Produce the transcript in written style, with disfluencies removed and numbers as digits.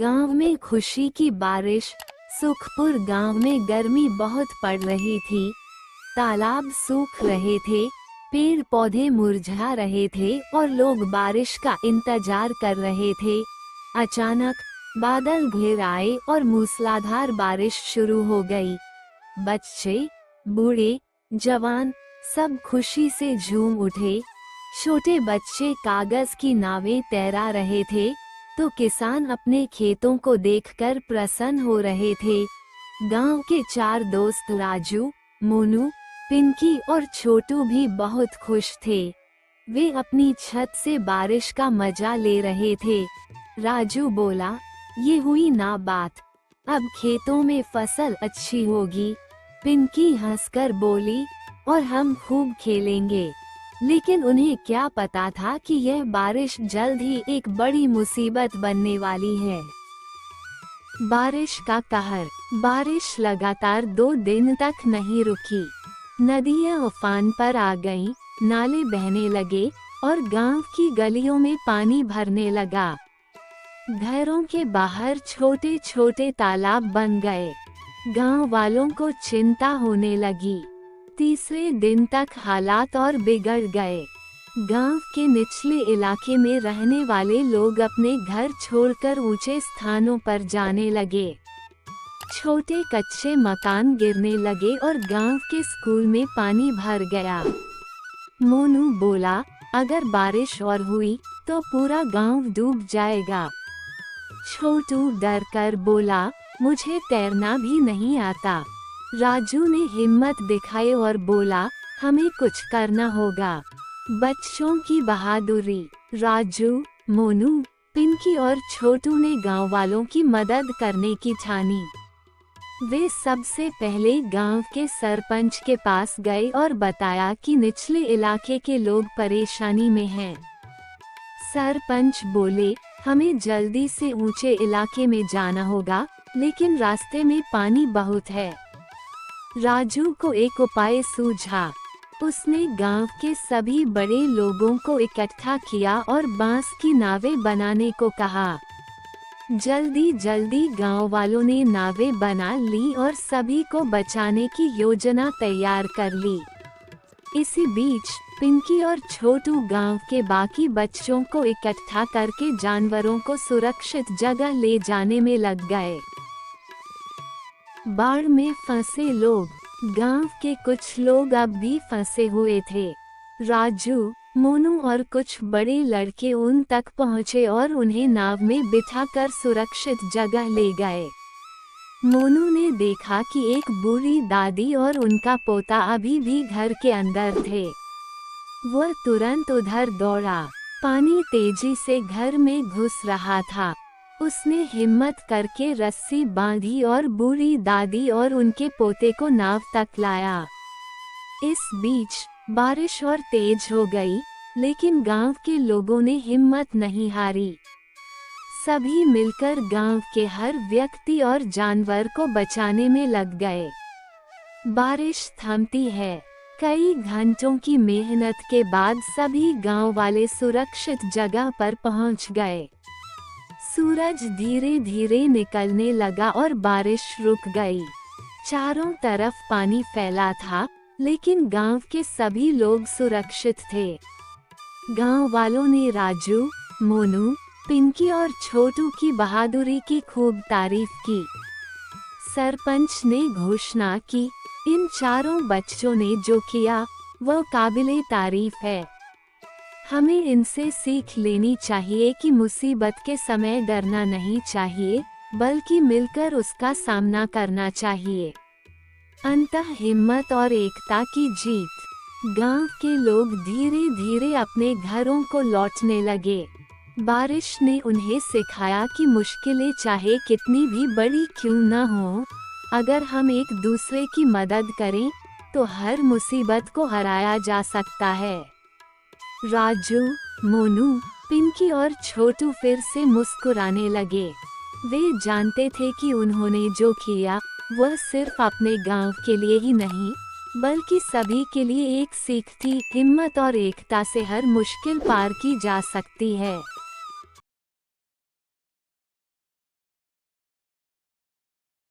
गांव में खुशी की बारिश। सुखपुर गांव में गर्मी बहुत पड़ रही थी। तालाब सूख रहे थे, पेड़ पौधे मुरझा रहे थे और लोग बारिश का इंतजार कर रहे थे। अचानक बादल घिर आए और मूसलाधार बारिश शुरू हो गई। बच्चे, बूढ़े, जवान सब खुशी से झूम उठे। छोटे बच्चे कागज की नावें तैरा रहे थे तो किसान अपने खेतों को देखकर प्रसन्न हो रहे थे। गांव के 4 दोस्त राजू, मोनू, पिंकी और छोटू भी बहुत खुश थे। वे अपनी छत से बारिश का मजा ले रहे थे। राजू बोला, ये हुई ना बात, अब खेतों में फसल अच्छी होगी। पिंकी हंसकर बोली, और हम खूब खेलेंगे। लेकिन उन्हें क्या पता था कि यह बारिश जल्द ही एक बड़ी मुसीबत बनने वाली है। बारिश का कहर। बारिश लगातार 2 दिन तक नहीं रुकी। नदियां उफान पर आ गईं, नाले बहने लगे और गांव की गलियों में पानी भरने लगा। घरों के बाहर छोटे छोटे तालाब बन गए। गांव वालों को चिंता होने लगी। तीसरे दिन तक हालात और बिगड़ गए। गांव के निचले इलाके में रहने वाले लोग अपने घर छोड़कर ऊंचे स्थानों पर जाने लगे। छोटे कच्चे मकान गिरने लगे और गांव के स्कूल में पानी भर गया। मोनू बोला, अगर बारिश और हुई तो पूरा गांव डूब जाएगा। छोटू डर कर बोला, मुझे तैरना भी नहीं आता। राजू ने हिम्मत दिखाई और बोला, हमें कुछ करना होगा। बच्चों की बहादुरी। राजू, मोनू, पिंकी और छोटू ने गांव वालों की मदद करने की ठानी। वे सबसे पहले गांव के सरपंच के पास गए और बताया कि निचले इलाके के लोग परेशानी में हैं। सरपंच बोले, हमें जल्दी से ऊंचे इलाके में जाना होगा, लेकिन रास्ते में पानी बहुत है। राजू को एक उपाय सूझा। उसने गांव के सभी बड़े लोगों को इकट्ठा किया और बांस की नावें बनाने को कहा। जल्दी जल्दी गांव वालों ने नावें बना ली और सभी को बचाने की योजना तैयार कर ली। इसी बीच पिंकी और छोटू गांव के बाकी बच्चों को इकट्ठा करके जानवरों को सुरक्षित जगह ले जाने में लग गए। बाढ़ में फंसे लोग। गांव के कुछ लोग अब भी फंसे हुए थे। राजू, मोनू और कुछ बड़े लड़के उन तक पहुंचे और उन्हें नाव में बिठाकर सुरक्षित जगह ले गए। मोनू ने देखा कि एक बूढ़ी दादी और उनका पोता अभी भी घर के अंदर थे। वह तुरंत उधर दौड़ा। पानी तेजी से घर में घुस रहा था। उसने हिम्मत करके रस्सी बांधी और बूढ़ी दादी और उनके पोते को नाव तक लाया। इस बीच बारिश और तेज हो गई, लेकिन गांव के लोगों ने हिम्मत नहीं हारी। सभी मिलकर गांव के हर व्यक्ति और जानवर को बचाने में लग गए। बारिश थमती है। कई घंटों की मेहनत के बाद सभी गांव वाले सुरक्षित जगह पर पहुंच गए। सूरज धीरे धीरे निकलने लगा और बारिश रुक गई। चारों तरफ पानी फैला था, लेकिन गांव के सभी लोग सुरक्षित थे। गांव वालों ने राजू, मोनू, पिंकी और छोटू की बहादुरी की खूब तारीफ की। सरपंच ने घोषणा की, इन चारों बच्चों ने जो किया वह काबिले तारीफ है। हमें इनसे सीख लेनी चाहिए कि मुसीबत के समय डरना नहीं चाहिए, बल्कि मिलकर उसका सामना करना चाहिए। अंततः हिम्मत और एकता की जीत। गांव के लोग धीरे धीरे अपने घरों को लौटने लगे। बारिश ने उन्हें सिखाया कि मुश्किलें चाहे कितनी भी बड़ी क्यों न हो, अगर हम एक दूसरे की मदद करें तो हर मुसीबत को हराया जा सकता है। राजू, मोनू, पिंकी और छोटू फिर से मुस्कुराने लगे। वे जानते थे कि उन्होंने जो किया वह सिर्फ अपने गांव के लिए ही नहीं, बल्कि सभी के लिए एक सीख थी। हिम्मत और एकता से हर मुश्किल पार की जा सकती है।